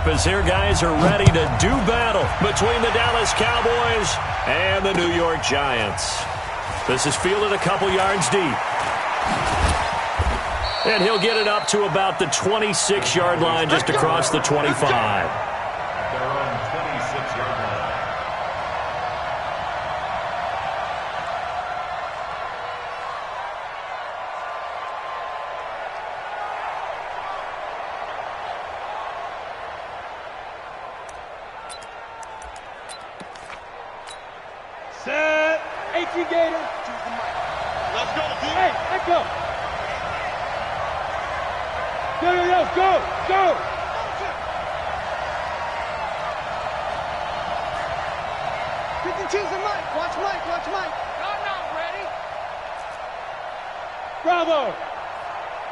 up as their guys are ready to do battle between the Dallas Cowboys and the New York Giants. This is fielded a couple yards deep. And he'll get it up to about the 26-yard line just across the 25. Set. 18 Gator. Let's go, D. Hey, let's go. Go. 52's the Mike. Watch Mike. I'm not ready. Bravo.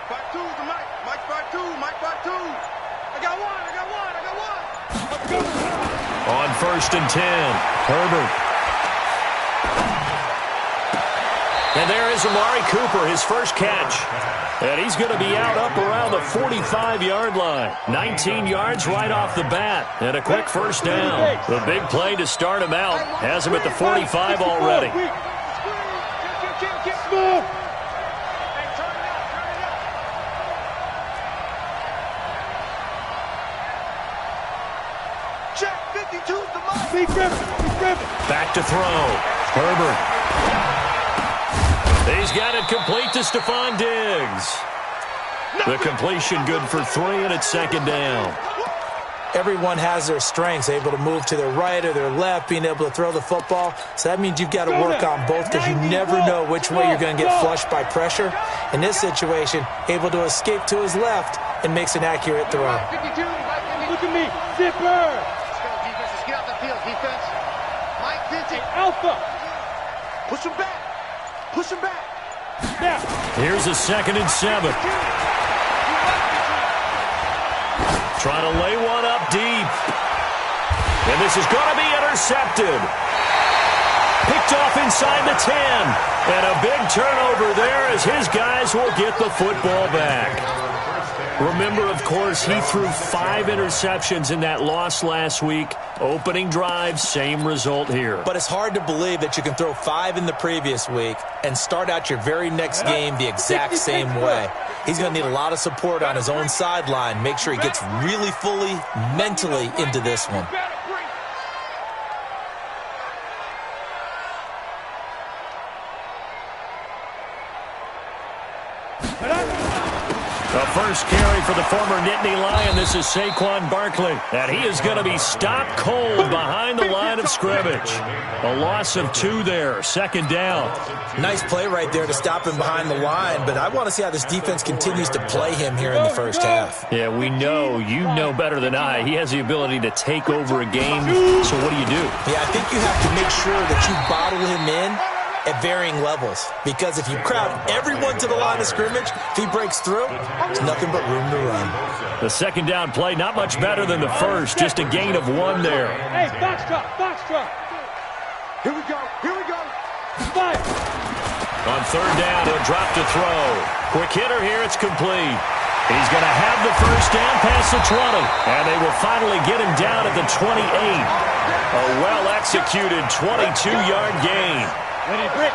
5-2's the Mike. Mike 5-2. I got one. Let's go. On 1st and 10, Herbert. And there is Amari Cooper, his first catch. And he's going to be out up around the 45-yard line. 19 yards right off the bat. And a quick first down. The big play to start him out. Has him at the 45 already. Check 52's the Mike. Back to throw. Herbert. He's got it complete to Stephon Diggs. The completion good for 3, and it's 2nd down. Everyone has their strengths, able to move to their right or their left, being able to throw the football. So that means you've got to work on both because you never know which way you're going to get flushed by pressure. In this situation, able to escape to his left and makes an accurate throw. 52, look at me, zipper. Let's go, defense. Let's get off the field, defense. Mike 50. Alpha. Push him back. Now. Here's a 2nd and 7. Trying to lay one up deep. And this is going to be intercepted. Picked off inside the 10. And a big turnover there as his guys will get the football back. Remember, of course, he threw 5 interceptions in that loss last week. Opening drive, same result here. But it's hard to believe that you can throw 5 in the previous week and start out your very next game the exact same way. He's going to need a lot of support on his own sideline. Make sure he gets really fully, mentally into this one. The first carry for the former Nittany Lion. This is Saquon Barkley. And he is going to be stopped cold behind the line of scrimmage. A loss of 2 there. 2nd down. Nice play right there to stop him behind the line. But I want to see how this defense continues to play him here in the first half. Yeah, we know. You know better than I. He has the ability to take over a game. So what do you do? Yeah, I think you have to make sure that you bottle him in at varying levels, because if you crowd everyone to the line of scrimmage, if he breaks through, there's nothing but room to run. The 2nd down play, not much better than the first, just a gain of 1 there. Hey, box drop. Here we go. Fire. On 3rd down, he'll drop to throw. Quick hitter here, it's complete. He's going to have the first down past the 20, and they will finally get him down at the 28. A well-executed 22-yard gain. Ready, break.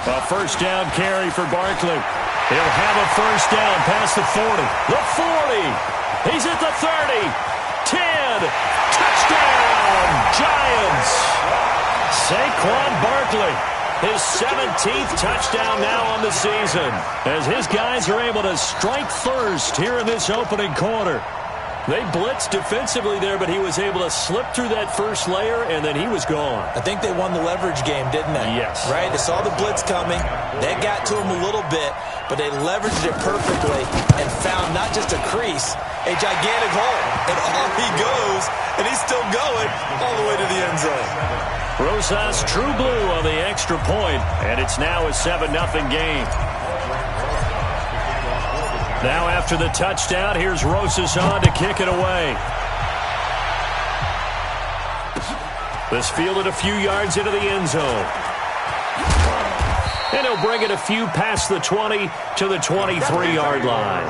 A first down carry for Barkley. He'll have a first down past the 40. The 40. He's at the 30. 10. Touchdown, Giants. Saquon Barkley. His 17th touchdown now on the season as his guys are able to strike first here in this opening quarter. They blitzed defensively there, but he was able to slip through that first layer, and then he was gone. I think they won the leverage game, didn't they? Yes. Right? They saw the blitz coming. They got to him a little bit, but they leveraged it perfectly and found not just a crease, a gigantic hole. And off he goes, and he's still going all the way to the end zone. Rosas true blue on the extra point, and it's now a 7-0 game. Now after the touchdown, here's Rosas on to kick it away. This fielded a few yards into the end zone. And he'll bring it a few past the 20 to the 23-yard line.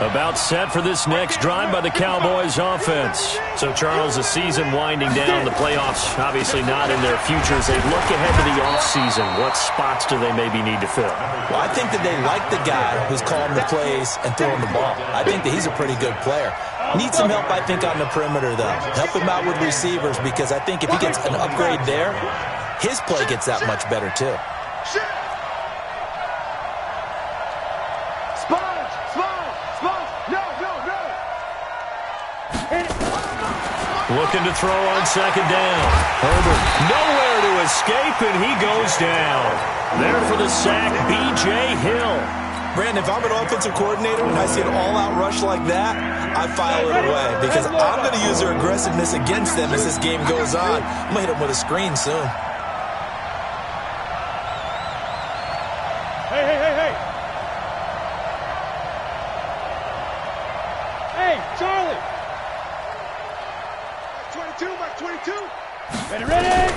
About set for this next drive by the Cowboys offense. So, Charles, the season winding down, the playoffs obviously not in their future. As they look ahead to the offseason, what spots do they maybe need to fill? Well, I think that they like the guy who's calling the plays and throwing the ball. I think that he's a pretty good player. Needs some help, I think, on the perimeter, though. Help him out with receivers, because I think if he gets an upgrade there, his play gets that much better, too. Looking to throw on second down. Herbert nowhere to escape, and he goes down. There for the sack, B.J. Hill. Brandon, if I'm an offensive coordinator and I see an all-out rush like that, I file it away, because I'm going to use their aggressiveness against them as this game goes on. I'm going to hit them with a screen soon. Hey. Hey, Charlie. 22. Ready.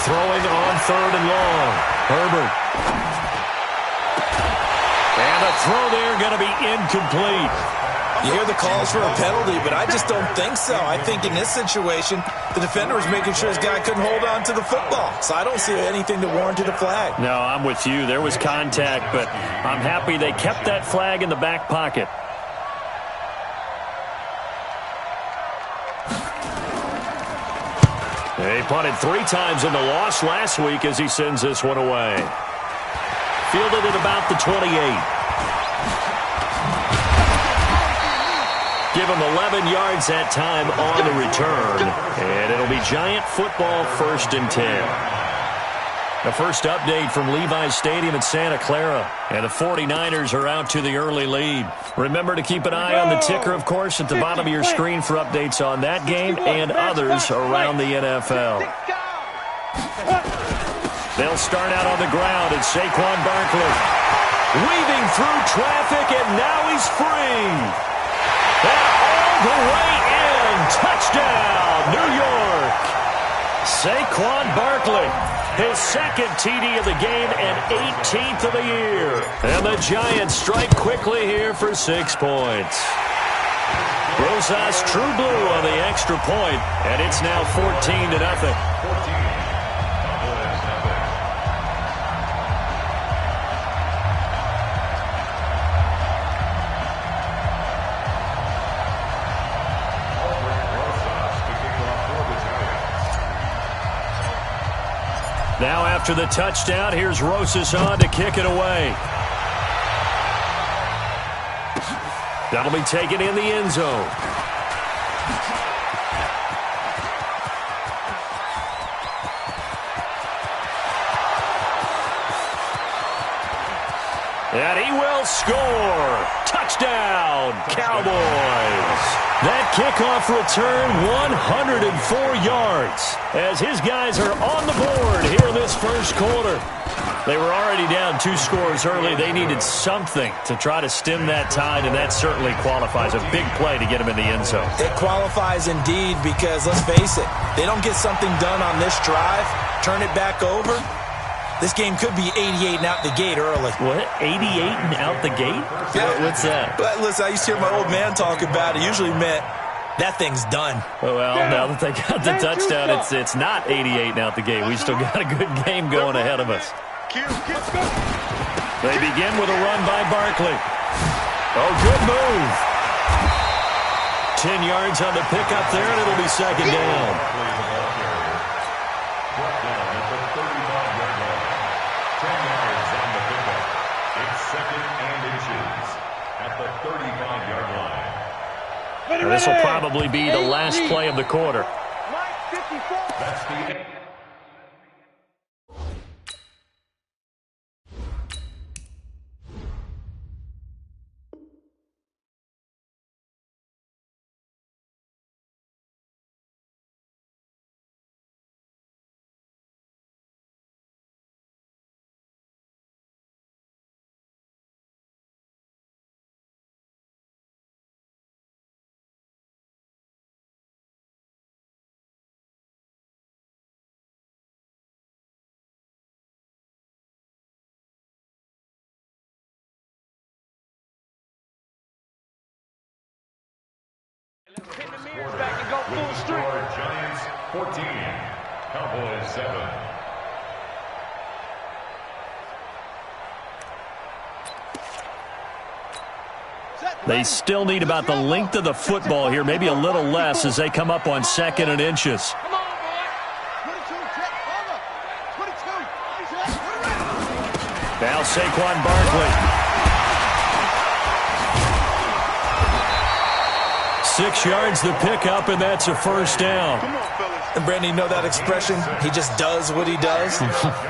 Throwing on third and long. Herbert. And a throw there going to be incomplete. You hear the calls for a penalty, but I just don't think so. I think in this situation, the defender was making sure his guy couldn't hold on to the football. So I don't see anything to warranted a flag. No, I'm with you. There was contact, but I'm happy they kept that flag in the back pocket. He punted 3 times in the loss last week as he sends this one away. Fielded at about the 28. Give him 11 yards that time on the return. And it'll be Giant football, 1st and 10. The first update from Levi's Stadium in Santa Clara. And the 49ers are out to the early lead. Remember to keep an eye on the ticker, of course, at the bottom of your screen for updates on that game and others around the NFL. They'll start out on the ground, and Saquon Barkley weaving through traffic, and now he's free. And all the way in. Touchdown, New York. Saquon Barkley, his 2nd TD of the game and 18th of the year. And the Giants strike quickly here for 6 points. Rosas True Blue on the extra point, and it's now 14-0. Now after the touchdown, here's Rosas on to kick it away. That'll be taken in the end zone. And he will score. Touchdown, Cowboys. That kickoff return, 104 yards, as his guys are on the board here in this first quarter. They were already down 2 scores early. They needed something to try to stem that tide, and that certainly qualifies. A big play to get him in the end zone. It qualifies indeed, because let's face it, they don't get something done on this drive, turn it back over. This game could be 88 and out the gate early. What? 88 and out the gate? Yeah. What's that? But listen, I used to hear my old man talk about it. Usually meant that thing's done. Well, now that they got the touchdown, it's not 88 and out the gate. We still got a good game going ahead of us. They begin with a run by Barkley. Oh, good move. 10 yards on the pickup there, and it'll be second down. This will probably be the last play of the quarter. With the score, Giants 14, Cowboys 7. They still need about the length of the football here, maybe a little less as they come up on 2nd and inches. Come on, boy. 22, check, over. 22. Now Saquon Barkley. 6 yards the pickup, and that's a first down. Come on, fellas. And Brandon, you know that expression? He just does what he does.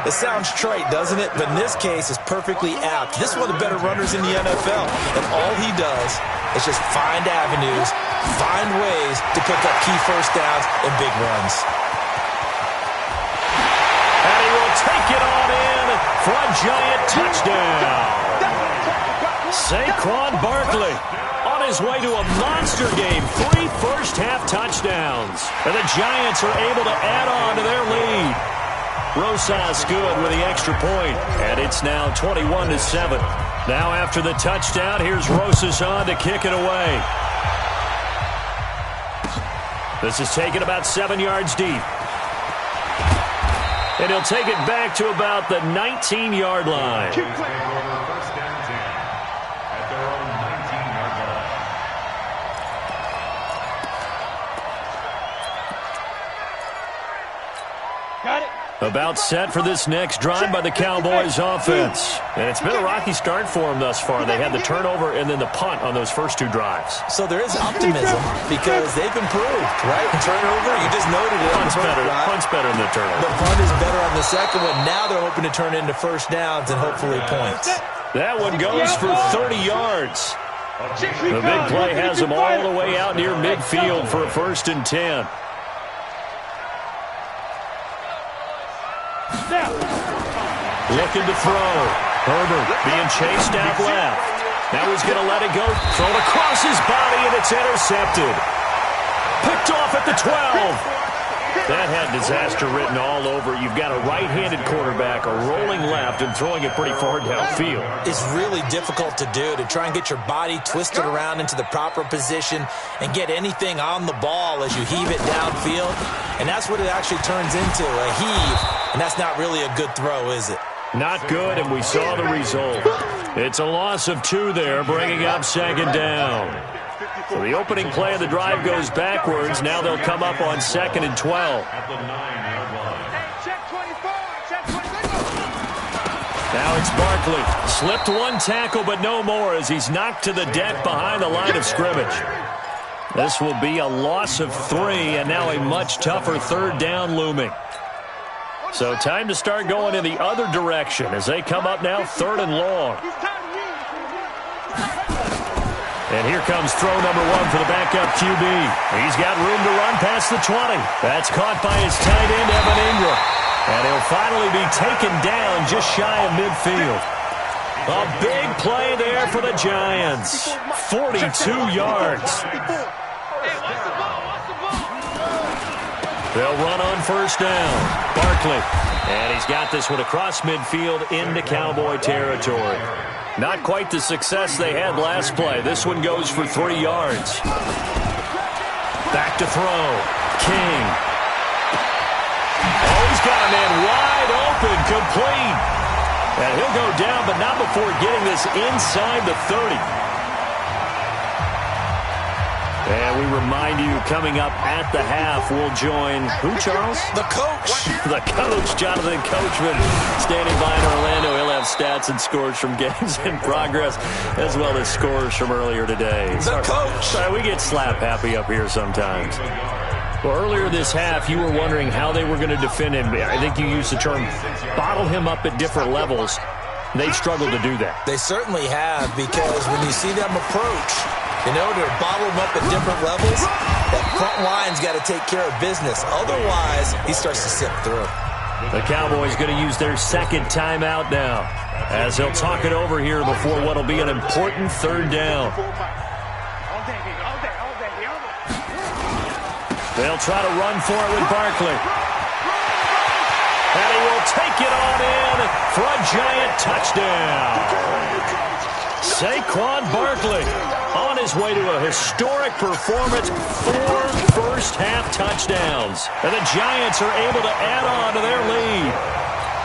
It sounds trite, doesn't it? But in this case, it's perfectly apt. This is one of the better runners in the NFL. And all he does is just find avenues, find ways to pick up key first downs and big runs. And he will take it on in for a Giant touchdown. Saquon Barkley on his way to a monster game. 3 first-half touchdowns. And the Giants are able to add on to their lead. Rosas good with the extra point. And it's now 21-7. Now after the touchdown, here's Rosas on to kick it away. This is taken about 7 yards deep. And he'll take it back to about the 19-yard line. First down 10 at their own 19-yard line. Got it. About set for this next drive by the Cowboys offense. And it's been a rocky start for them thus far. They had the turnover and then the punt on those first 2 drives. So there is optimism because they've improved, right? Turnover, you just noted it. Punt's better than the turnover. The punt is better on the second one. Now they're hoping to turn into first downs and hopefully points. That one goes for 30 yards. The big play has them all the way out near midfield for a 1st and 10. Looking to throw. Herbert being chased out left. Now he's going to let it go. Thrown across his body, and it's intercepted. Picked off at the 12. That had disaster written all over. You've got a right-handed quarterback, a rolling left, and throwing it pretty far downfield. It's really difficult to do, to try and get your body twisted around into the proper position and get anything on the ball as you heave it downfield. And that's what it actually turns into, a heave. And that's not really a good throw, is it? Not good, and we saw the result. It's a loss of 2 there, bringing up 2nd down. So the opening play of the drive goes backwards. Now they'll come up on 2nd and 12. At the 9-yard line. Check 24. Check 24. Now it's Barkley. Slipped 1 tackle, but no more as he's knocked to the deck behind the line of scrimmage. This will be a loss of 3, and now a much tougher 3rd down looming. So time to start going in the other direction as they come up now 3rd and long. And here comes throw number 1 for the backup QB. He's got room to run past the 20. That's caught by his tight end, Evan Ingram. And he'll finally be taken down just shy of midfield. A big play there for the Giants. 42 yards. They'll run on 1st down. Barkley. And he's got this one across midfield into Cowboy territory. Not quite the success they had last play. This one goes for 3 yards. Back to throw. King. Oh, he's got a man wide open, complete. And he'll go down, but not before getting this inside the 30. And we remind you, coming up at the half, we'll join who, Charles? The coach. The coach, Jonathan Coachman, standing by in Orlando. He'll have stats and scores from games in progress, as well as scores from earlier today. The coach. Sorry, we get slap happy up here sometimes. Well, earlier this half, you were wondering how they were going to defend him. I think you used the term bottle him up at different levels. They've struggled to do that. They certainly have, because when you see them approach, in order to bottle him up at different levels, that front line's got to take care of business. Otherwise, he starts to sip through. The Cowboys going to use their 2nd timeout now, as they'll talk it over here before what will be an important 3rd down. They'll try to run for it with Barkley. And he will take it on in for a Giant touchdown. Saquon Barkley on his way to a historic performance, 4 first-half touchdowns. And the Giants are able to add on to their lead.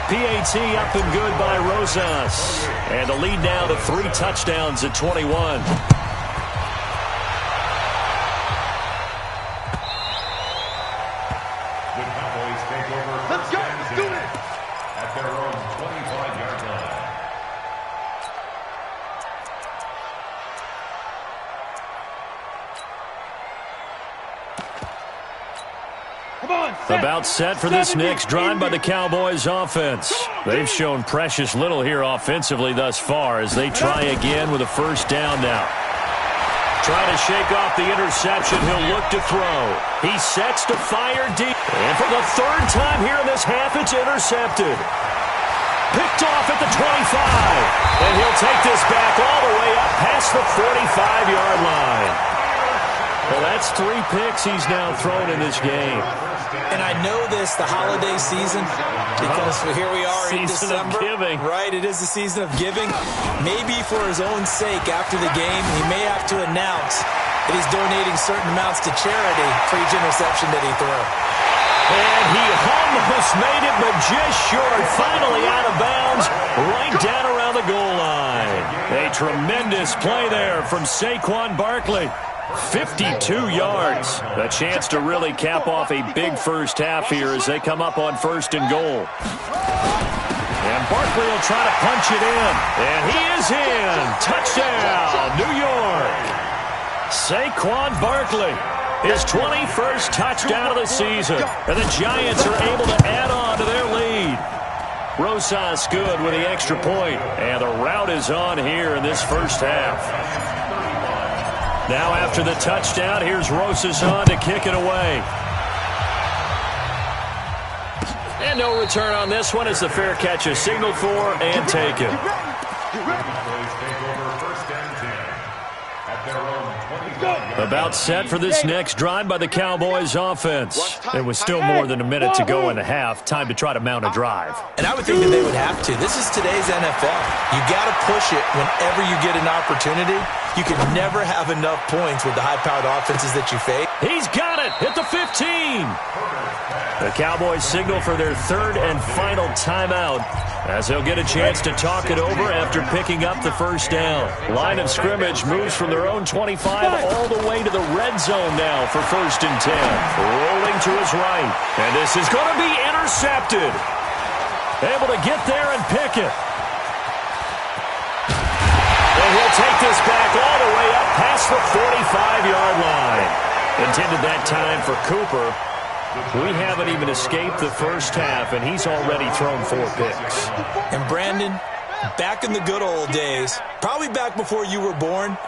PAT up and good by Rosas. And the lead now to 3 touchdowns at 21. Let's go. Do it. At their own 25-yard line. About set for this next drive by the Cowboys offense. They've shown precious little here offensively thus far as they try again with a first down now. Trying to shake off the interception, he'll look to throw. He sets to fire deep. And for the 3rd time here in this half, it's intercepted. Picked off at the 25. And he'll take this back all the way up past the 45-yard line. Well, that's 3 picks he's now thrown in this game. And I know this, the holiday season, because here we are in December. Season of giving. Right, it is the season of giving. Maybe for his own sake, after the game, he may have to announce that he's donating certain amounts to charity for each interception that he threw. And he almost made it, but just short. Finally out of bounds, right down around the goal line. A tremendous play there from Saquon Barkley. 52 yards. A chance to really cap off a big first half here as they come up on 1st and goal. And Barkley will try to punch it in. And he is in. Touchdown, New York. Saquon Barkley, his 21st touchdown of the season. And the Giants are able to add on to their lead. Rosas good with the extra point. And the route is on here in this first half. Now after the touchdown, here's Rosas on to kick it away. And no return on this one as the fair catch is signaled for and taken. About set for this next drive by the Cowboys offense. It was still more than a minute to go in the half. Time to try to mount a drive. And I would think that they would have to. This is today's NFL. You got to push it whenever you get an opportunity. You can never have enough points with the high-powered offenses that you face. He's got it at the 15. The Cowboys signal for their 3rd and final timeout as they'll get a chance to talk it over after picking up the first down. Line of scrimmage moves from their own 25 all the way to the red zone now for 1st and 10. Rolling to his right. And this is going to be intercepted. Able to get there and pick it. And he'll take this back all the way up past the 45-yard line. Intended that time for Cooper. We haven't even escaped the first half, and he's already thrown 4 picks. And Brandon, back in the good old days, probably back before you were born,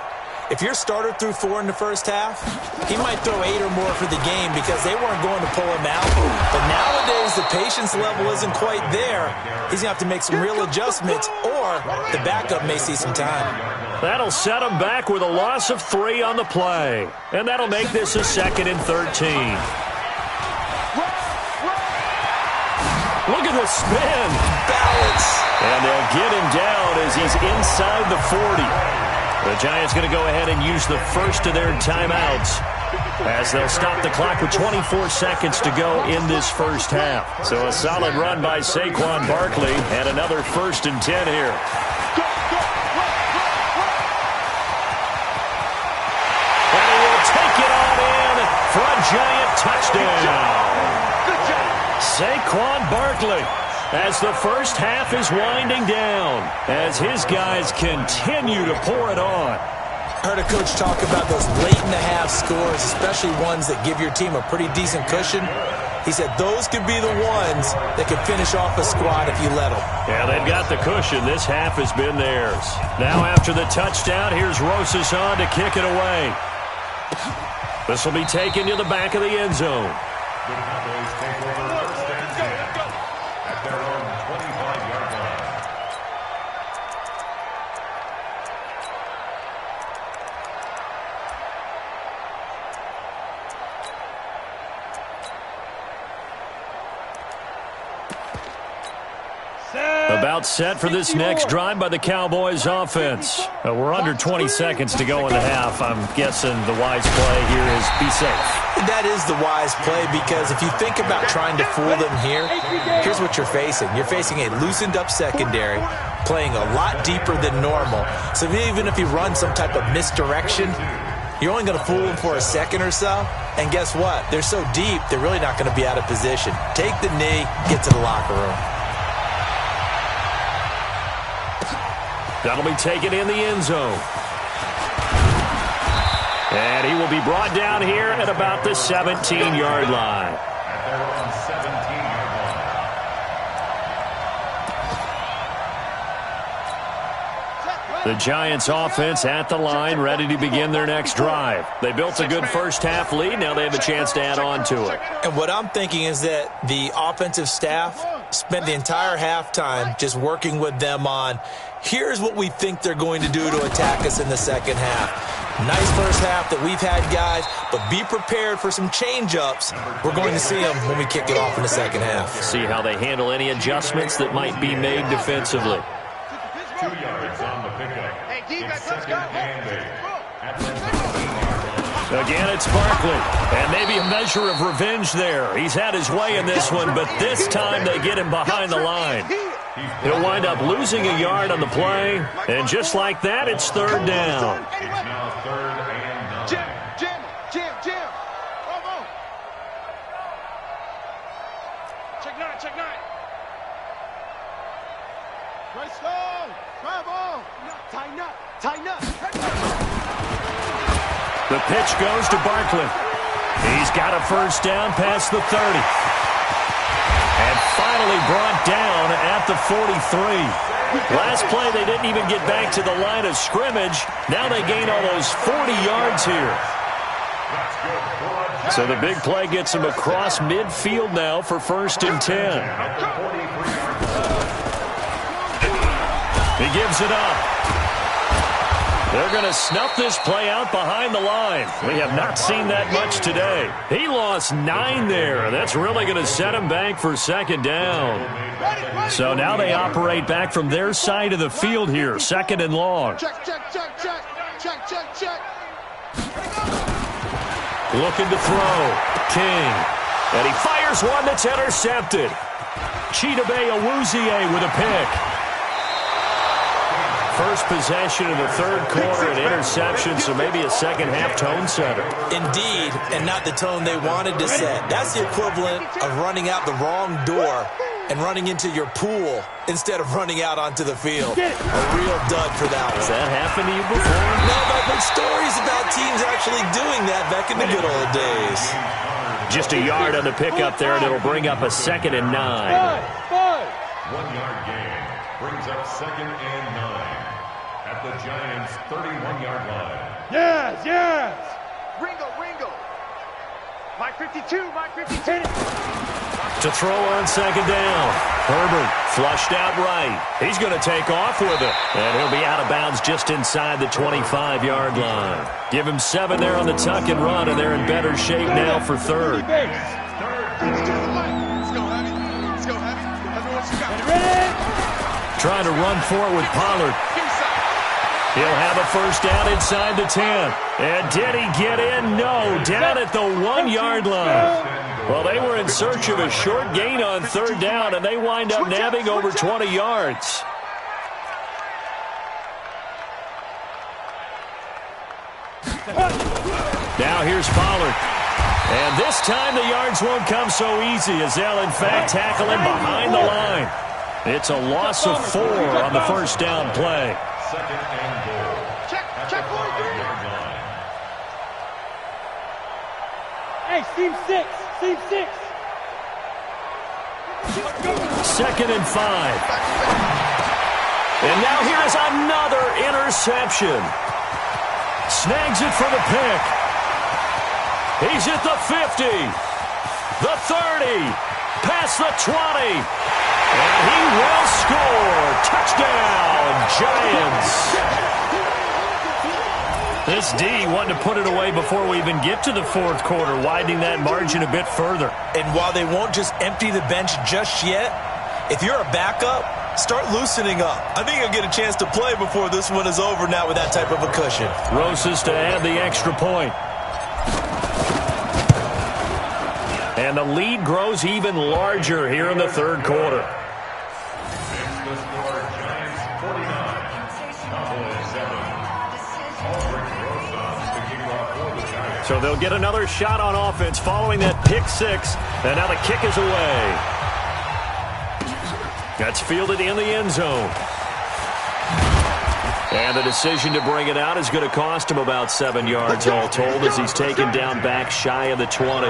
if your starter threw 4 in the first half, he might throw 8 or more for the game because they weren't going to pull him out. But nowadays, the patience level isn't quite there. He's going to have to make some real adjustments, or the backup may see some time. That'll set him back with a loss of 3 on the play. And that'll make this a 2nd and 13. Look at the spin. Balance. And they'll get him down as he's inside the 40. The Giants going to go ahead and use the first of their timeouts as they'll stop the clock with 24 seconds to go in this first half. So a solid run by Saquon Barkley and another 1st and 10 here. And he will take it on in for a Giant touchdown. Saquon Barkley, as the first half is winding down, as his guys continue to pour it on. I heard a coach talk about those late-in-the-half scores, especially ones that give your team a pretty decent cushion. He said those could be the ones that could finish off a squad if you let them. Yeah, they've got the cushion. This half has been theirs. Now after the touchdown, here's Rosas on to kick it away. This will be taken to the back of the end zone. The Cowboys take over 1st and 10 at their own 25-yard line. About timeout set for this next drive by the Cowboys offense. We're under 20 seconds to go in the half. I'm guessing the wise play here is be safe. That is the wise play, because if you think about trying to fool them here, here's what you're facing. You're facing a loosened up secondary, playing a lot deeper than normal. So even if you run some type of misdirection, you're only going to fool them for a second or so. And guess what? They're so deep, they're really not going to be out of position. Take the knee, get to the locker room. That'll be taken in the end zone. And he will be brought down here at about the 17-yard line. At their own 17-yard line. The Giants offense at the line, ready to begin their next drive. They built a good first-half lead. Now they have a chance to add on to it. And what I'm thinking is that the offensive staff spent the entire halftime just working with them on, here's what we think they're going to do to attack us in the second half. Nice first half that we've had, guys, but be prepared for some change-ups. We're going to see them when we kick it off in the second half. See how they handle any adjustments that might be made defensively. 2 yards on the pickup. Hey, defense, let's go. At the 19-yard line. Again, it's Barkley, and maybe a measure of revenge there. He's had his way in this one, but this time they get him behind the line. He'll wind up losing a yard on the play, and just like that, it's third down. It's now 3rd and 9. Jim. Come on. Check nine. Right slow. Travel. Tighten up. The pitch goes to Barkley. He's got a first down past the 30. And finally brought down at the 43. Last play, they didn't even get back to the line of scrimmage. Now they gain almost 40 yards here. So the big play gets them across midfield now for 1st and 10. He gives it up. They're going to snuff this play out behind the line. We have not seen that much today. He lost 9 there. That's really going to set him back for 2nd down. So now they operate back from their side of the field here, 2nd and long. Check. Looking to throw. King. And he fires one that's intercepted. Chidobe Awuzie with a pick. First possession in the 3rd quarter, an interception, so maybe a second-half tone setter. Indeed, and not the tone they wanted to set. That's the equivalent of running out the wrong door and running into your pool instead of running out onto the field. A real dud for that one. Has that happened to you before? No, but I've heard stories about teams actually doing that back in the good old days. Just a yard on the pickup there, and it'll bring up a 2nd and 9. 1 yard gain brings up 2nd and 9 at the Giants' 31-yard line. Yes. Ringo. Mike 52. To throw on 2nd down. Herbert flushed out right. He's going to take off with it. And he'll be out of bounds just inside the 25-yard line. Give him 7 there on the tuck and run, and they're in better shape now for 3rd. Trying to run for it with Pollard. He'll have a first down inside the 10. And did he get in? No, down at the 1-yard line. Well, they were in search of a short gain on 3rd down, and they wind up nabbing over 20 yards. Now here's Pollard. And this time the yards won't come so easy, as they'll in fact tackle him behind the line. It's a loss of 4 on the first down play. 2nd and goal. Check At the 5-yard line. Hey, team 6. 2nd and 5. And now here is another interception. Snags it for the pick. He's at the 50, the 30, past the 20. And he will score. Touchdown, Giants. This D wanted to put it away before we even get to the 4th quarter, widening that margin a bit further. And while they won't just empty the bench just yet, if you're a backup, start loosening up. I think he'll get a chance to play before this one is over now with that type of a cushion. Rosas to add the extra point. And the lead grows even larger here in the third quarter. So they'll get another shot on offense following that pick six. And now the kick is away. That's fielded in the end zone. And the decision to bring it out is going to cost him about 7 yards all told as he's taken down back shy of the 20.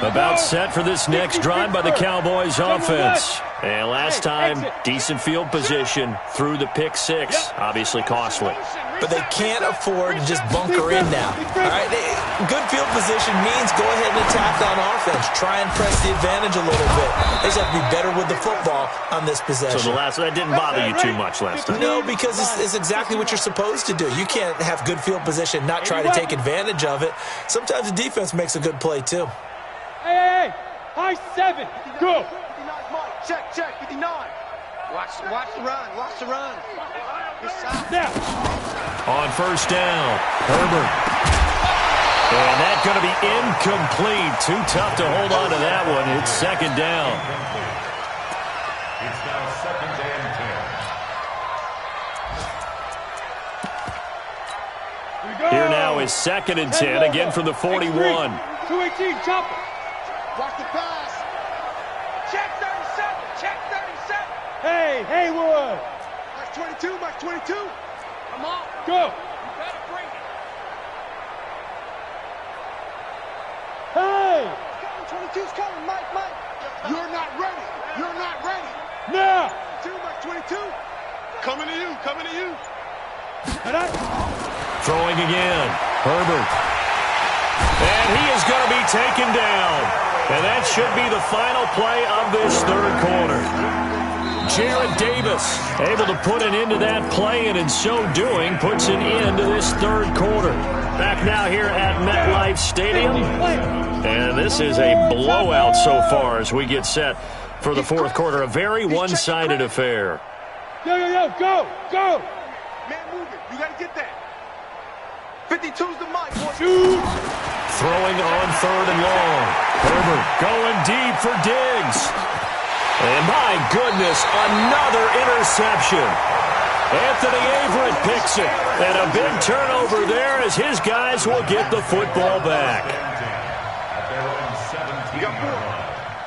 About set for this next drive by the Cowboys offense. And last time, decent field position through the pick six. Obviously costly. But they can't afford to just bunker in now. All right, good field position means go ahead and attack on offense. Try and press the advantage a little bit. They just have to be better with the football on this possession. So that didn't bother you too much last time? No, because it's exactly what you're supposed to do. You can't have good field position, not try to take advantage of it. Sometimes the defense makes a good play, too. Hey, high 7, go. 59's Mike, check, 59. Watch the run. On first down, Herbert. And that's going to be incomplete. Too tough to hold on to that one. It's second down. It's now second and 10. Here now is second and 10, again from the 41. 218, chopper. Watch the pass. Check 37. Hey, Haywood. Max 22. Come on. Go. You better bring it. Hey. 22's coming, Mike. You're not ready. Now. Max 22. Coming to you. Throwing again. Herbert. And he is going to be taken down. And that should be the final play of this third quarter. Jared Davis able to put an end to that play, and in so doing puts an end to this third quarter. Back now here at MetLife Stadium. And this is a blowout so far as we get set for the fourth quarter. A very one-sided affair. Go. Man moving. You got to get that. 52's the mic. Shoot. Throwing on third and long. Herbert going deep for Diggs. And my goodness, another interception. Anthony Averett picks it. And a big turnover there as his guys will get the football back.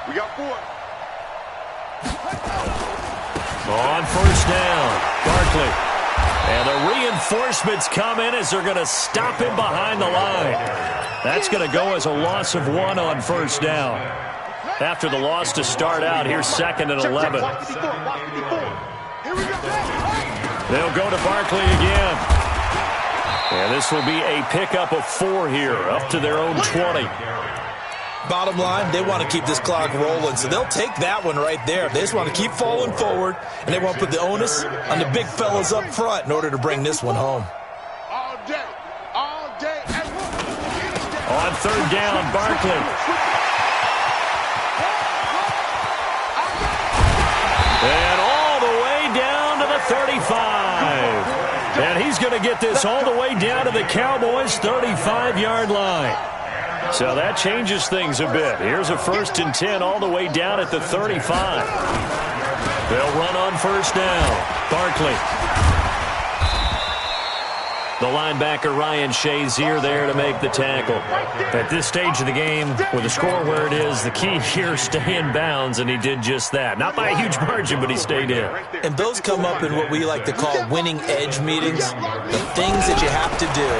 We got four. On first down, Barkley. And the reinforcements come in as they're going to stop him behind the line. That's going to go as a loss of 1 on first down. After the loss to start out, here's second and 11. They'll go to Barkley again. And this will be a pickup of 4 here, up to their own 20. Bottom line, they want to keep this clock rolling, so they'll take that one right there. They just want to keep falling forward, and they want to put the onus on the big fellas up front in order to bring this one home. All day. On third down, Barkley. And all the way down to the 35. And he's going to get this all the way down to the Cowboys' 35-yard line. So that changes things a bit. Here's a first and 10 all the way down at the 35. They'll run on first down. Barkley. The linebacker, Ryan Shazier, there to make the tackle. At this stage of the game, with the score where it is, the key here is stay in bounds, and he did just that. Not by a huge margin, but he stayed in. And those come up in what we like to call winning edge meetings. The things that you have to do.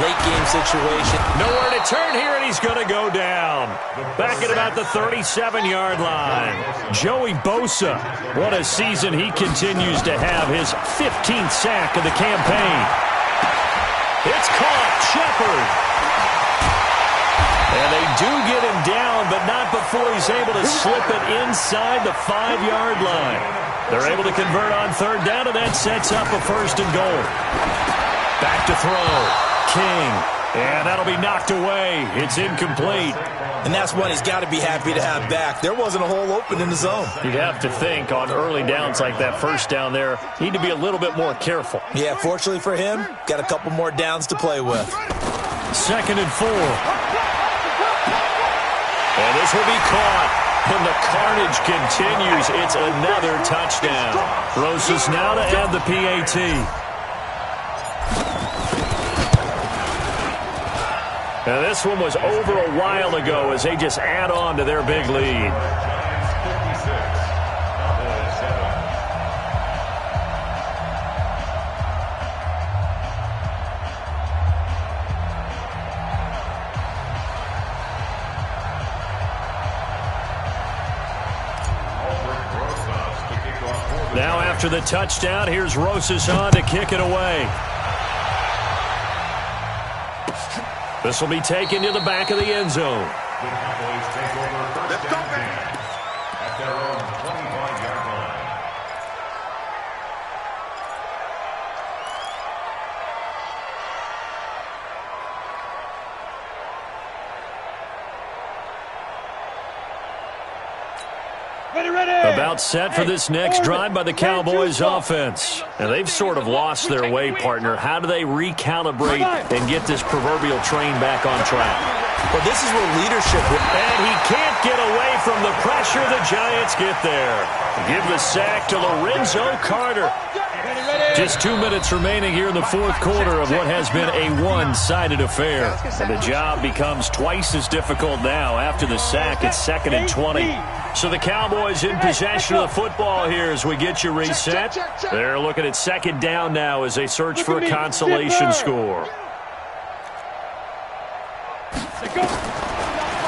Late game situation. Nowhere to turn here, and he's going to go down. Back at about the 37-yard line. Joey Bosa. What a season he continues to have. His 15th sack of the campaign. It's caught. Shepard. And they do get him down, but not before he's able to slip it inside the 5-yard line. They're able to convert on third down, and that sets up a first and goal. Back to throw. King And that'll be knocked away. It's incomplete. And that's one he's got to be happy to have back. There wasn't a hole open in the zone. You'd have to think on early downs like that first down there, need to be a little bit more careful. Yeah, fortunately for him, got a couple more downs to play with. 2nd and 4. And this will be caught. And the carnage continues. It's another touchdown. Rosas now to add the PAT. Now this one was over a while ago as they just add on to their big lead. Now after the touchdown, here's Rosas on to kick it away. This will be taken to the back of the end zone. The Cowboys take over first down at their own 25-yard line. About set for this next drive by the Cowboys offense. And they've sort of lost their way, partner. How do they recalibrate and get this proverbial train back on track? Well, this is where leadership... And he can't get away from the pressure. The Giants get there. Give the sack to Lorenzo Carter. Just 2 minutes remaining here in the fourth quarter of what has been a one-sided affair. And the job becomes twice as difficult now after the sack. It's 2nd and 20. So the Cowboys in possession of the football here as we get you reset. They're looking at 2nd down now as they search for a consolation score.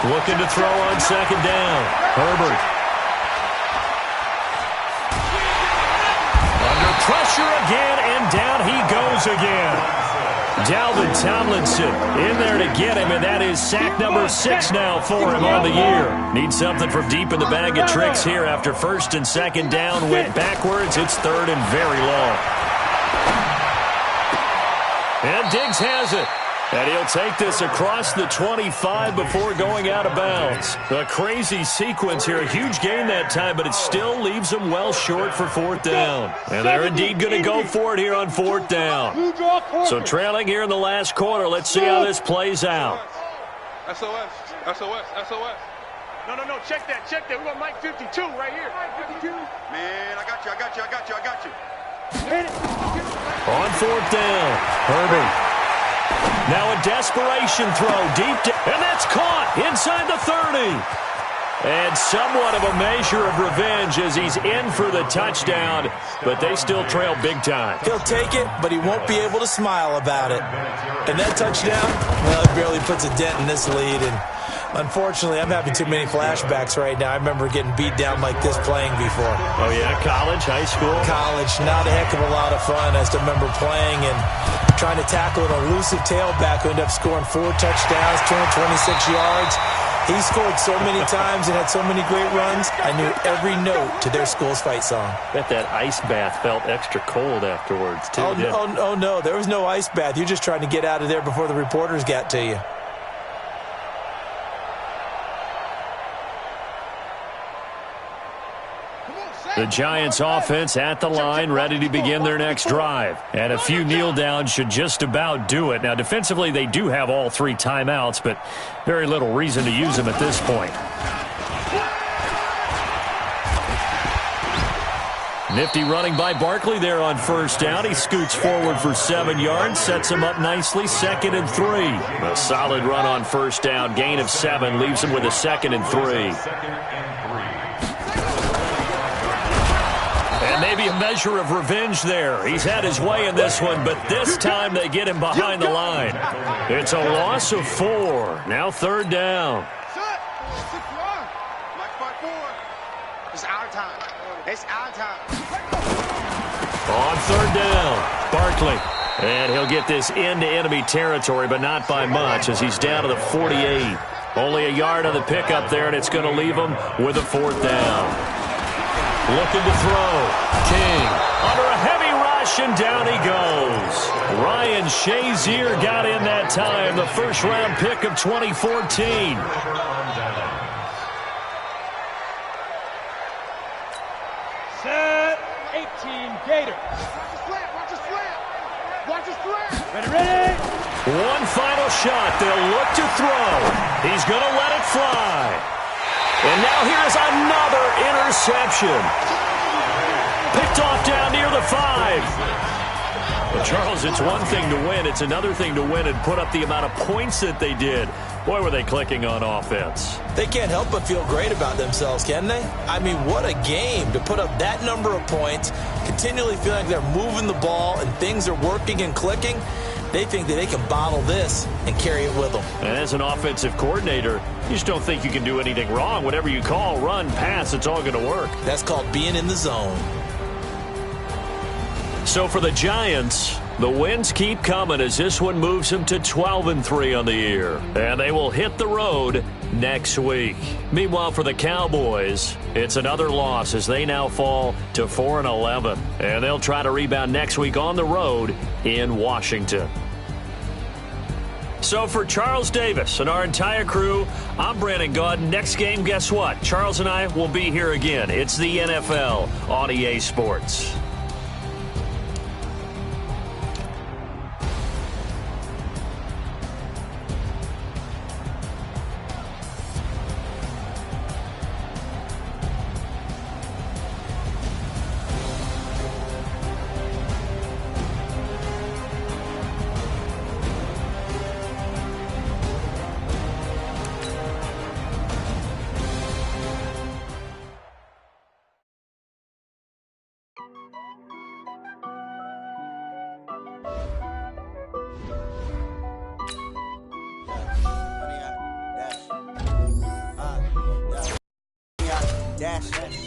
Looking to throw on 2nd down. Herbert. Under pressure again, and down he goes again. Dalvin Tomlinson in there to get him, and that is sack number 6 now for him on the year. Needs something from deep in the bag of tricks here after 1st and 2nd down went backwards. It's 3rd and very long. And Diggs has it. And he'll take this across the 25 before going out of bounds. A crazy sequence here. A huge gain that time, but it still leaves them well short for 4th down. And they're indeed going to go for it here on 4th down. So trailing here in the last quarter. Let's see how this plays out. SOS. SOS. SOS. No. Check that. We got Mike 52 right here. Mike 52. Man, I got you. On 4th down, Herbert. Now a desperation throw deep, and that's caught inside the 30. And somewhat of a measure of revenge as he's in for the touchdown, but they still trail big time. He'll take it, but he won't be able to smile about it. And that touchdown, well, it barely puts a dent in this lead. And unfortunately, I'm having too many flashbacks right now. I remember getting beat down like this playing before. Oh, yeah? College, high school? College. Not a heck of a lot of fun. I just remember playing and trying to tackle an elusive tailback who ended up scoring 4 touchdowns, 226 yards. He scored so many times and had so many great runs, I knew every note to their school's fight song. Bet that ice bath felt extra cold afterwards, too. Oh, no. There was no ice bath. You're just trying to get out of there before the reporters got to you. The Giants offense at the line, ready to begin their next drive. And a few kneel downs should just about do it. Now, defensively, they do have all 3 timeouts, but very little reason to use them at this point. Nifty running by Barkley there on 1st down. He scoots forward for 7 yards, sets him up nicely, 2nd and 3. A solid run on 1st down, gain of 7, leaves him with a 2nd and 3. And maybe a measure of revenge there. He's had his way in this one, but this time they get him behind the line. It's a loss of 4. Now 3rd down. It's our time. On 3rd down, Barkley. And he'll get this into enemy territory, but not by much as he's down to the 48. Only a yard on the pickup there, and it's going to leave him with a 4th down. Looking to throw. King under a heavy rush, and down he goes. Ryan Shazier got in that time, the first-round pick of 2014. Set 18 Gators. Watch a slam. Watch a slam. Ready. One final shot. They'll look to throw. He's going to let it fly. And now here's another interception. Picked off down near the 5. Well, Charles, it's one thing to win. It's another thing to win and put up the amount of points that they did. Boy, were they clicking on offense. They can't help but feel great about themselves, can they? I mean, what a game to put up that number of points, continually feeling like they're moving the ball and things are working and clicking. They think that they can bottle this and carry it with them. And as an offensive coordinator, you just don't think you can do anything wrong. Whatever you call, run, pass, it's all going to work. That's called being in the zone. So for the Giants, the wins keep coming as this one moves them to 12-3 on the year. And they will hit the road next week. Meanwhile, for the Cowboys, it's another loss as they now fall to 4-11. And they'll try to rebound next week on the road in Washington. So for Charles Davis and our entire crew, I'm Brandon Gaud. Next game, guess what? Charles and I will be here again. It's the NFL on EA Sports.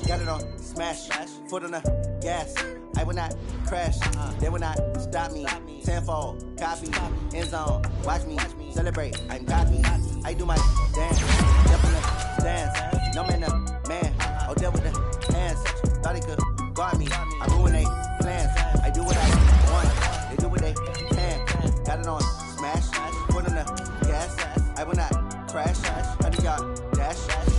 Got it on smash, foot on the gas. I will not crash, they will not stop me. Tenfold, copy, end zone, watch me celebrate. I'm cocky, I do my dance, jump in the stands. No man, the man, oh deal with the hands. Thought he could guard me, I ruin they plans. I do what I want, they do what they can. Got it on smash, foot on the gas. I will not crash, 100-yard dash,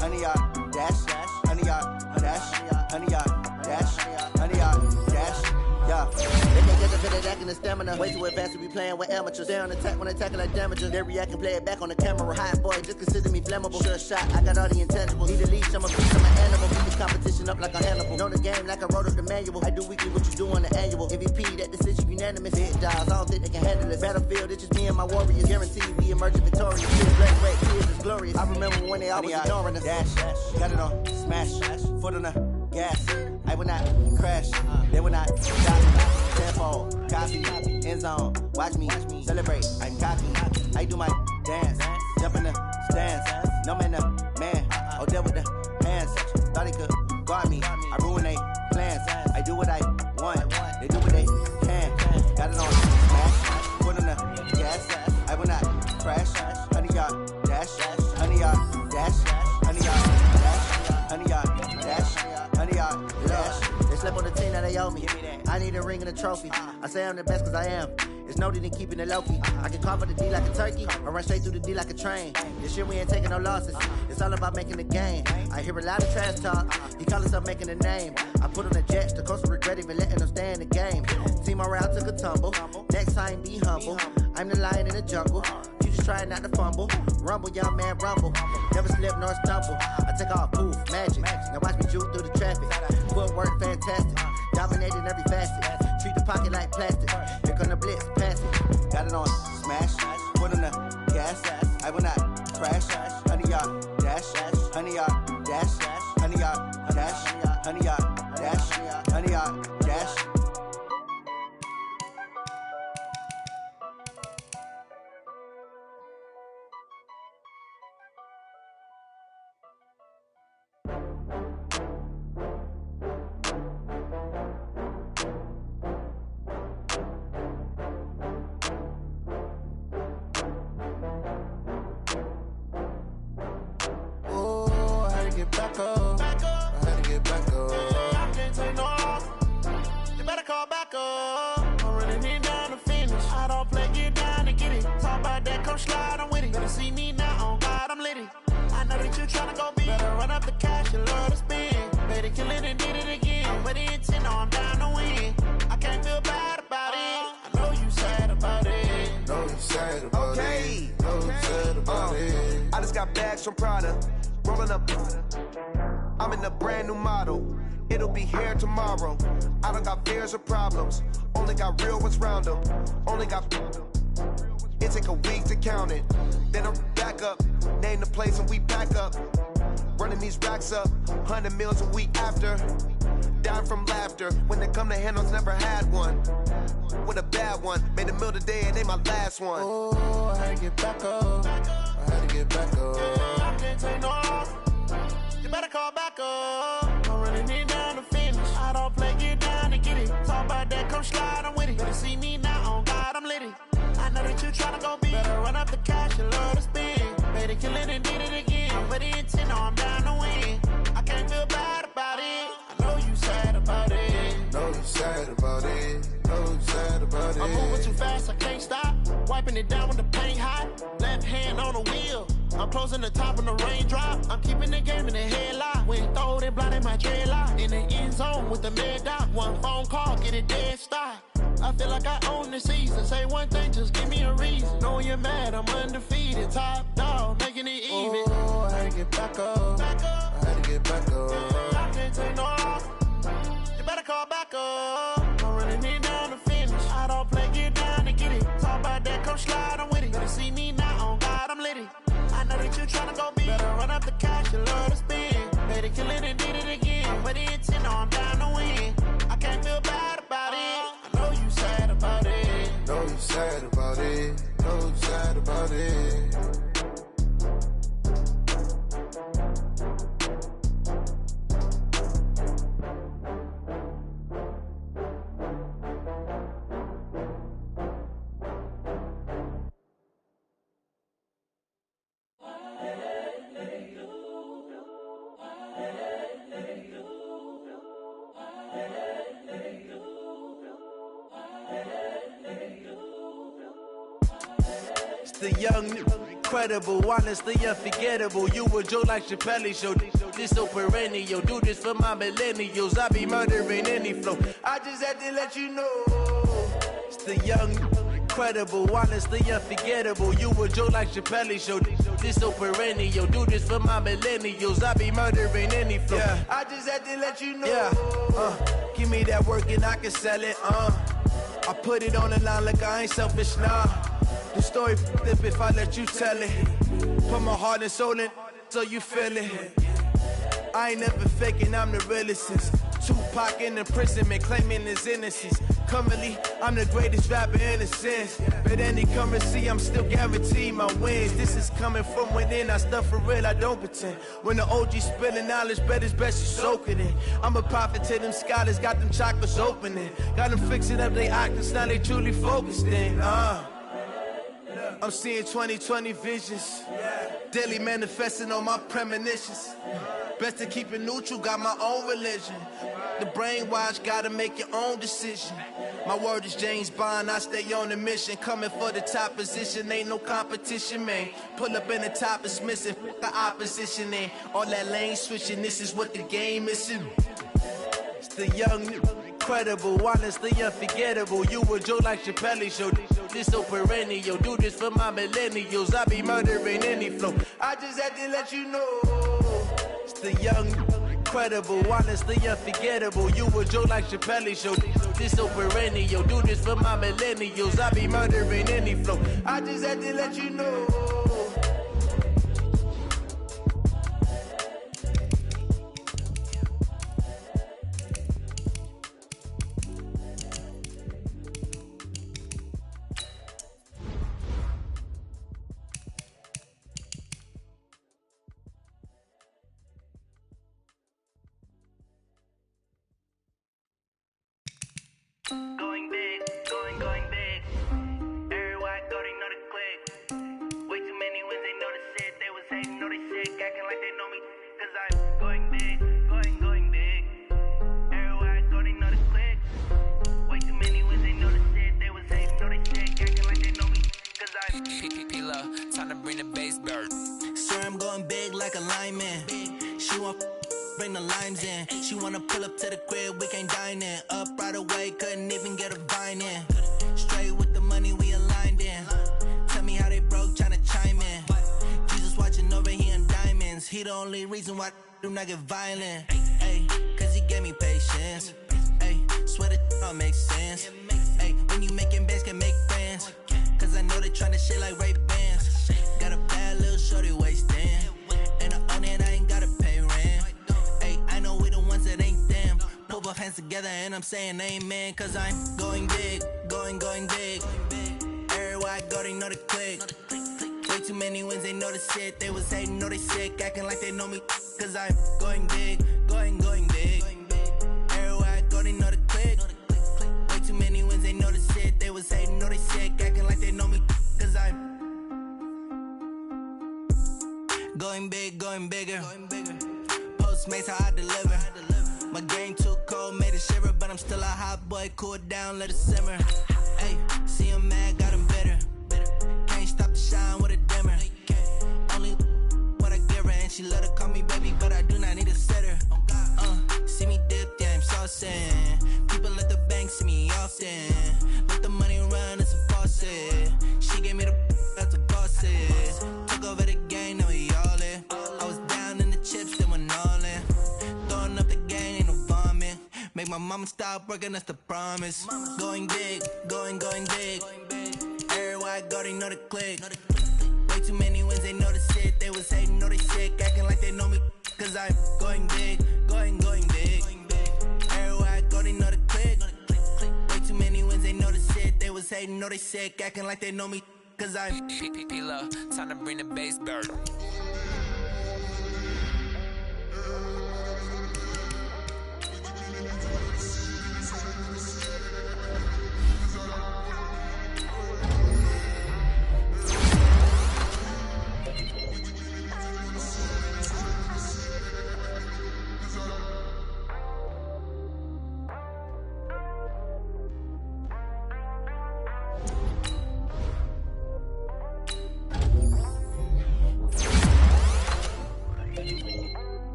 100-yard dash. 100-yard dash, 100-yard dash, 100-yard dash, yeah. They can't get the fit of that and the stamina. Way too advanced to be playing with amateurs. Stay on attack when attacking like damages. They react and play it back on the camera. Hot boy, just consider me flammable. Sure shot, I got all the intangibles. Need a leash, I'm a beast, I'm an animal. Keep the competition up like a Hannibal. Know the game like I wrote up the manual. I do weekly what you do on the annual. MVP, that decision unanimous. Hit dials, I don't think they can handle this. Battlefield, it's just me and my warriors. Guaranteed we emerge victorious. Kids, black, red, kids is glorious. I remember when they always ignoring us. Dash, got it on smash, foot on the gas. I will not crash, they will not stop me. Tenfold, copy, end zone, watch me celebrate. I'm cocky, I do my dance, jump in the stands. No man, the man, oh deal with the hands. Thought he could guard me, I ruin they plans. I do what I want, they do what they can. Got it on smash, foot on the gas. I will not crash, 100-yard dash, 100-yard dash, 100-yard dash, 100-yard dash, 100-yard dash. They slept on the team that they owe me. I need a ring and a trophy. I say I'm the best cause I am. It's no need in keeping it low-key. I can cover the D like a turkey or run straight through the D like a train. This year we ain't taking no losses. It's all about making the game. I hear a lot of trash talk. He call himself making a name. I put on the Jets. The coach will regret even letting them stay in the game. Team morale took a tumble. Next time be humble. I'm the lion in the jungle. You just trying not to fumble. Rumble, young man, rumble. Never slip nor stumble. I take off, poof, magic. Now watch me juke through the traffic. Footwork fantastic. Dominating every facet. Treat the pocket like plastic. Here come the blitz, pass it. Got it on smash, foot on the gas. I will not crash. 100-yard dash, 100-yard dash, 100-yard dash, 100-yard dash, 100-yard dash. Get back up. I had to get back up. bags from Prada. Rolling up. I'm in a brand new model. It'll be here tomorrow. I don't got fears or problems. Only got real ones round them. Only got. It take a week to count it. Then I'm back up. Name the place and we back up. Running these racks up. 100 meals a week after. Down from laughter. When they come to handles, never had one. With a bad one. Made a meal today and they my last one. Oh, I had to get back up. I had to get back up. I can't take no off. You better call back up. I'm running it down to finish. I don't play, get down to get it. Talk about that, come slide, I'm with it. Better see me now, on God, I'm lit it. I know that you tryna go big. Better run up the cash and love to spend. Made it, kill it, and did it again. I'm with the intent, I'm down to win. I can't feel bad about it. I know you sad about it. Know you sad about it. Know you sad about it. I'm moving too fast, I can't stop. Wiping it down when the paint hot. Left hand on the wheel. I'm closing the top when the raindrop. I'm keeping the game in the headlock. When throwed and blinded my dreadlock. In the end zone with the mad dot. One phone call, get it dead stop. I feel like I own the season. Say one thing, just give me a reason. Knowing you're mad, I'm undefeated. Top dog, making it even. Oh, I had to get back up. I had to get back up. I can't take no off. You better call back up. I'm running it down to finish. I don't play, get down to get it. Talk about that, come slide, I'm with it. Better see me now, on God, I'm lit it. I know that you tryna go big. Better run up the cash, you love to spend. Better kill it and did it again. But the intent, I'm down to win. I can't feel bad about it. I know you sad about it. Know you sad about it. Know you sad about it. The young, incredible, honestly unforgettable. You a Joe like Chappelle show. This so perennial. Do this for my millennials. I be murdering any flow. I just had to let you know. It's the young, incredible, honestly unforgettable. You a Joe like Chappelle show. This so perennial. Do this for my millennials. I be murdering any flow. Yeah. I just had to let you know. Yeah. Give me that work and I can sell it. I put it on the line like I ain't selfish, nah. The story flip if I let you tell it. Put my heart and soul in so you feel it. I ain't never faking, I'm the realest since Tupac in imprisonment, claiming his innocence. Currently, I'm the greatest rapper in a sense. But any currency, I'm still guaranteed my wins. This is coming from within, I stuff for real, I don't pretend. When the OG spilling knowledge, bet it's best you soak it in. I'm a prophet to them scholars, got them chakras opening. Got them fixing up they octaves, now they truly focused in. I'm seeing 2020 visions. Daily manifesting on my premonitions. Best to keep it neutral, got my own religion. The brainwash, gotta make your own decision. My word is James Bond, I stay on the mission. Coming for the top position, ain't no competition, man. Pull up in the top, it's missing, the opposition in. All that lane switching, this is what the game is in. It's the young, incredible, honestly unforgettable. You a Joe like Chappelle show. This so perennial. Do this for my millennials. I be murdering any flow. I just had to let you know. It's the young, incredible, honestly unforgettable. You a Joe like Chappelle show. This so perennial. Do this for my millennials. I be murdering any flow. I just had to let you know. Going big, going big. Everywhere I go, they know the click. Way too many wins, they know the shit. They was hating, know they sick, acting like they know me. Cause I'm going big, going big. Everywhere I go, they know the click. Way too many wins, they know the shit. They was hating, know they sick, acting like they know me. Cause I'm P-Lo, time to bring the bass bird. Swear I'm going big like a lineman. She want bring the limes in. She wanna pull up to the crib, we can't dine in. Up right away, couldn't even get a vine in. Straight with the money we aligned in. Tell me how they broke, tryna chime in. Jesus watching over here He the only reason why I do not get violent. Ay, cause he gave me patience. Ay, swear that all makes sense. Ay, when you making bands, can make friends. Cause I know they tryna shit like Ray-Bans. Got a bad little shorty wasting. And I own it, I ain't gotta pay rent. Ay, I know we the ones that ain't them. Put both hands together and I'm saying amen. Cause I'm going big, going big. Everywhere I go, they know the click. Way too many wins, they know the shit. They was hating, know they sick, acting like they know me. Cause I'm going big, going big. Everywhere I go, they know the click. Way too many wins, they know the shit. They was hating, know they sick, acting like they know me. Cause I'm going big, going bigger. Postmates, how I deliver. My game too cold, made it shiver. But I'm still a hot boy, cool it down, let it simmer. Hey, see him mad, got him bitter. Can't stop the shine with a dimmer. Only what I give her, and she let her call me baby, but I do not need a sitter. See me dip, yeah, I'm saucing. People at the bank see me often. Let the money run, it's a faucet. She gave me the that's a bosses. Took over the game, now we all in. I was down in the chips, then went all in. Throwing up the game, ain't no vomit. Make my mama stop working, that's the promise. Going big, going big. Everywhere I go, they know the click. Way too many wins, they know the shit. They was hating, know they sick, acting like they know me. Cause I'm going big, going big. Everywhere I go, they know the click. Way too many wins, they know the shit. They was hating, know they sick, acting like they know me. Cause I'm P-P-P-Love, time to bring the bass bird.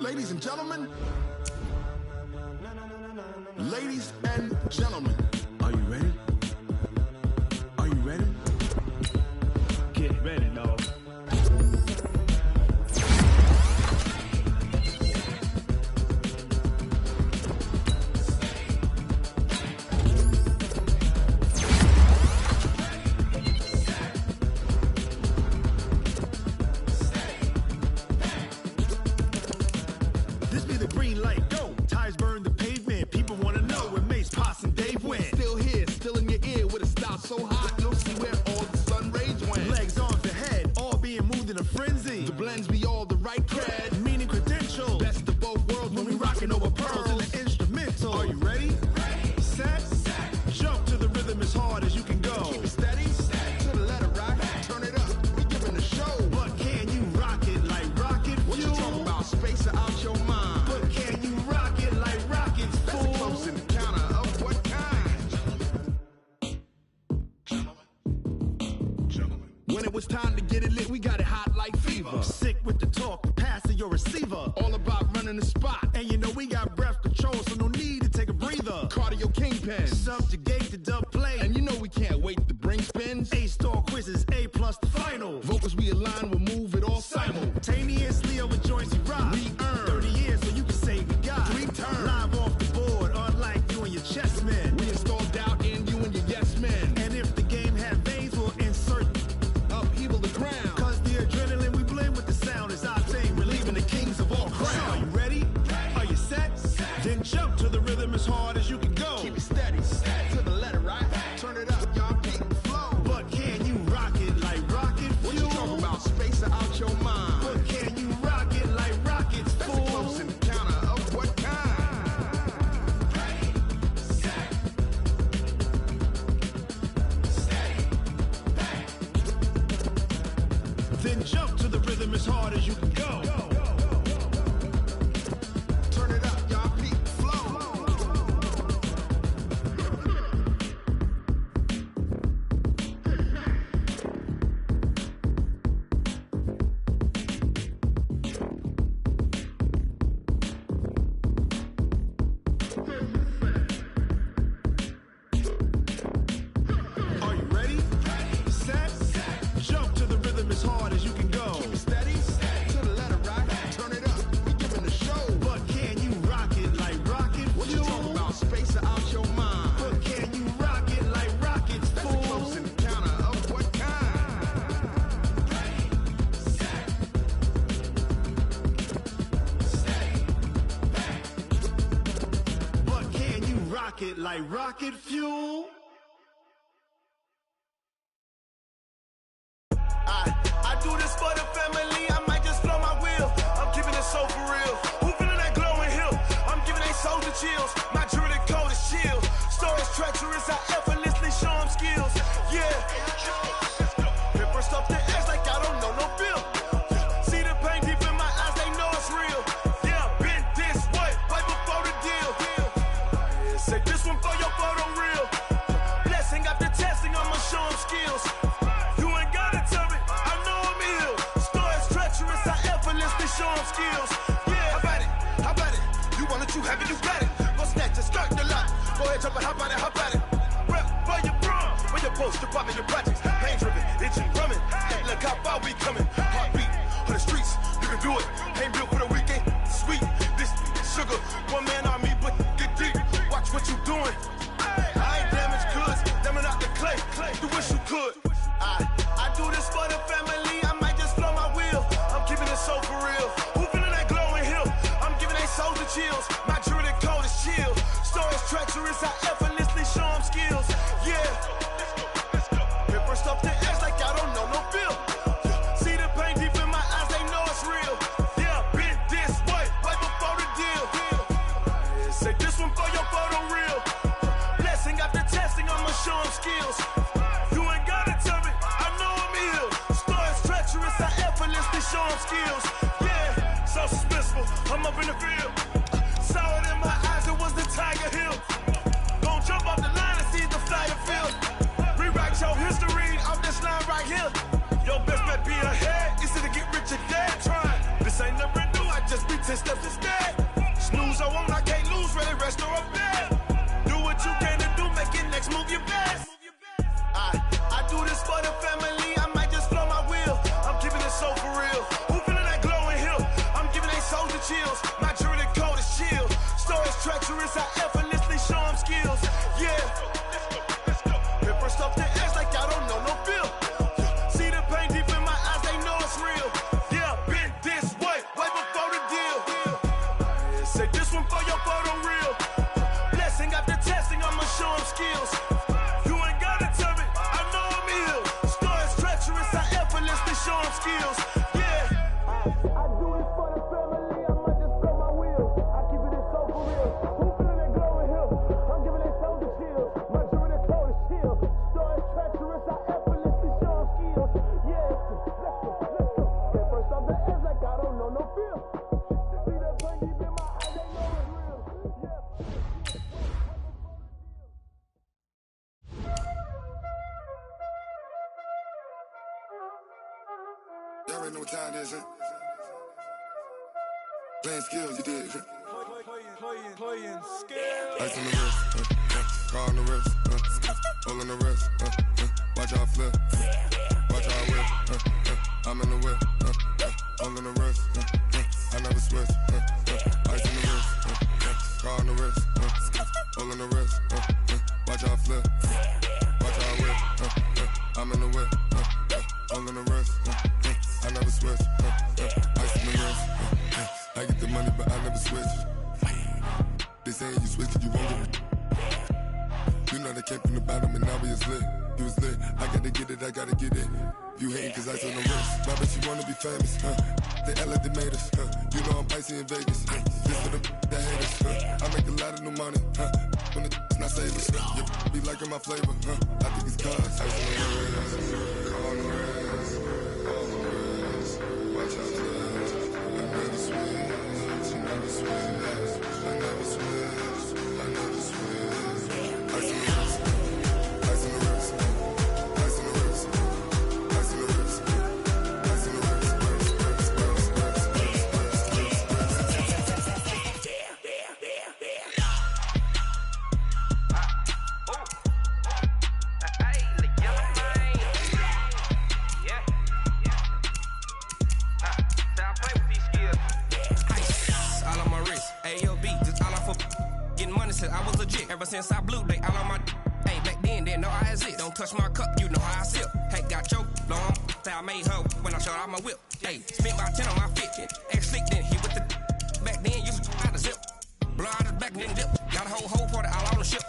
Ladies and gentlemen, ladies and gentlemen, are you ready? Are you ready? Get ready, dog. So hot, you'll see where all the sun rays went. Legs off the head, all being moved in a frenzy. The blends be all the right cred, meaning credentials. Best of both worlds when we rockin' over pearls in the instrumental. Are you ready? Ready. Set. Jump to the rhythm as hard as you can go. Keep it steady. To the letter right. Turn it up. We giving the show. But can you rock it like rocket fuel? What you talking about? Space or out your mind? But can you rock it like rockets, fool? That's a close encounter of what kind? When it was time to get it lit, we got it hot like fever. Sick with the talk, pass to your receiver. All about running the spot. And you know we got breath control, so no need to take a breather. Cardio kingpin, subjugate the dub play. And you know we can't wait to bring spins. A-star quizzes, A+ the final. Vocals we align, we'll move it all simultaneously over joints we rock. We earn 30 years, so you can say we got 3 turns. Live off the board, unlike you and your chess men. We install doubt in you and your yes men. And if the game had veins, we'll insert upheaval the ground. Cause the adrenaline we blend with the sound is our thing, relieving the kings of all crowns. So are you ready? Are you set? Then jump to the rhythm as hard as you can go. Keep it steady, to the letter right. Turn it up, y'all keep the flow. But can you rock it like rocket fuel? What you talking about? Space or out your mind? But can you rock pocket like rocket fuel. I do this for the family, I might just blow my wheel. I'm keeping it so for real. Who feeling that glowing hill? I'm giving they soldier chills. My jewelry code is shield. Stories treacherous, I effortlessly show them skills. Yeah. Paper stuff the edge like I don't know no bill. See the pain deep in my eyes, they know it's real. Yeah, been this way, right before the deal. Say this one for your photo reel. Blessing after testing, I'ma show them skills. You ain't gotta tell me, I know I'm ill. Stories treacherous, I effortlessly show them skills. Yeah, how about it? How about it? You want it, you have it, you got it. Go snatch it, start the lot. Go ahead, jump it, hop on it, hop on it. Rep for your bro, for your post, your pop in your projects. Pain driven, itching, drumming. Hey, look how far we coming. Heartbeat on the streets, you can do it. Ain't built for the weekend. Sweet, this sugar, one man army, but get deep. Watch what you doing. I ain't damaged goods, damn it out the clay. You wish you could. I do this for the family, I might just blow my wheel. I'm keeping it so for real. Who feeling that glowing hill? I'm giving they soldier chills. My jewelry code is shield. Stories treacherous, I effortlessly show them skills. Yeah. Paper stuff the edge like I don't know no bill. See the pain deep in my eyes, they know it's real. Yeah, been this way, right before the deal. Say this one for your photo reel. Blessing after testing, I'ma show them skills. You ain't gotta tell me, I know I'm ill. Stories treacherous, I effortlessly show them skills. Yeah, so suspenseful, I'm up in the field. Saw it in my eyes, it was the Tiger Hill. Gon' jump off the line and see the flyer field. Rewrite your history off this line right here. Your best bet be ahead, easy to get rich or dead. Trying, this ain't never new, I just be 10 steps instead. Snooze I won't, I can't lose, ready, rest or I'm dead. Do what you can to do, make it next move your best. I do this for the family, I might just blow my wheel. I'm keeping it so for real. Who feeling that glowing hill? I'm giving they soldier chills. My jewelry code is shield. Stories treacherous, I effortlessly show them skills. Yeah. Paper stuff the edge like I don't know no bill. See the pain deep in my eyes, they know it's real. Yeah, been this way, right before the deal. Say this one for your photo reel. Blessing after testing, I'ma show them skills. You ain't gotta tell me, I know I'm ill. Stories treacherous, I effortlessly show them skills. Yeah. I do this for the family, I might just blow my wheel. I keep it so for real. Who feeling that glowing hill? I'm giving they soldier chills. My jewelry code is shield. Stories treacherous, I effortlessly show them skills. Yeah. Let's go. Get first off the edge like I don't know no feel. See that pain deep in my eyes, they know it's real. Yeah. Y'all already know what time it is, huh? Playing skills, you did. Playing skills. Ice on the wrist, car on the wrist, hole on the wrist, watch how I flip, watch how I whip, I'm in the whip, hole on the wrist, I never switch, ice on the wrist, car on the wrist, hole on the wrist, watch how I flip, watch how I whip, I'm in the whip, hole on the wrist, I never switch, ice on the wrist, I get the money but I never switch. They saying you switch it, you won't get it. You know they came from the bottom and now we is lit. You was lit, I gotta get it, I gotta get it. You hating cause ice on the wrist. My bitch, you wanna be famous, They act like they made us, You know I'm icy in Vegas, This for the that hate us, I make a lot of new money, When it's not savers, You be liking my flavor, I think it's cause ice on the wrist, on the wrist, on the wrist. Watch out for that. I never switch, I never switch, I never switch, I never switch. Ice on the wrist, ice on the wrist, ice on the wrist, ice on the wrist, ice on the wrist, I was legit ever since I blew they all on my hey back then didn't know I exist. Don't touch my cup, you know how I sip. Hey, got choked, long say I made her when I showed out my whip. Hey, spent my 10 on my fit, X slick then hit with the back then used to try to zip. Blow out his back then dip. Got a whole party all on the ship.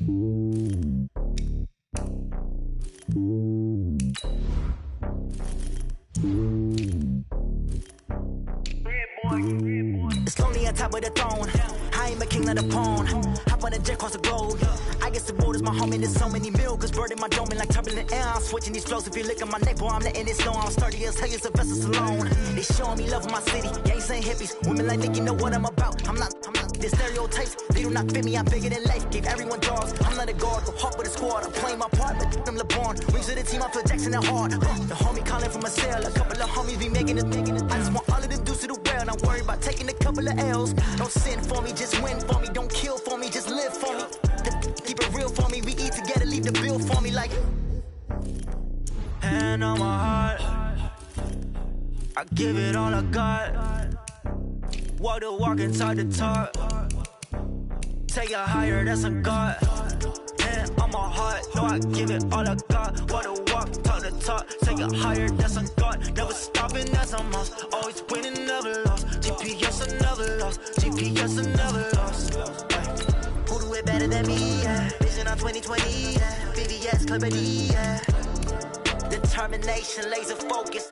It's lonely on top of the throne. I am a king of the pawn. Hop on a jet across the globe. I guess the world is my home and there's so many milkers birding my dome like turbulent air. I'm switching these flows. If you look at my neck, boy, I'm letting it slow. I'm sturdy as hell as a vessel alone. They showing me love in my city. Gangs and hippies. Women like Nick, you know what I'm about. I'm not the stereotypes. They do not fit me. I'm bigger than life. Gave everyone dogs. I'm not a guard. Go hawk with a squad. I'm playing my part. But them LeBron. Rings to the team. I feel Jackson and hard. The homie calling from a cell. A couple of homies be making it. I just want all of them dudes to do well. Not worry about taking a couple of L's. Don't sin for me. Just win for me. Don't kill for me. Just live for me. Keep it real for me. We eat together. Leave the bill for me like. Hand on my heart. I give it all I got. Walk the walk inside the talk. Take it higher, that's a God. Hand on my heart, no, I give it all I got. Walk the walk, talk the talk. Take it higher, that's a God. Never stopping, that's a must. Always winning, never lost. GPS, I never lost. GPS, I never lost. Who do it better than me? Yeah. Vision on 2020. Yeah. VVS, Clarity. Yeah. Determination, laser focus.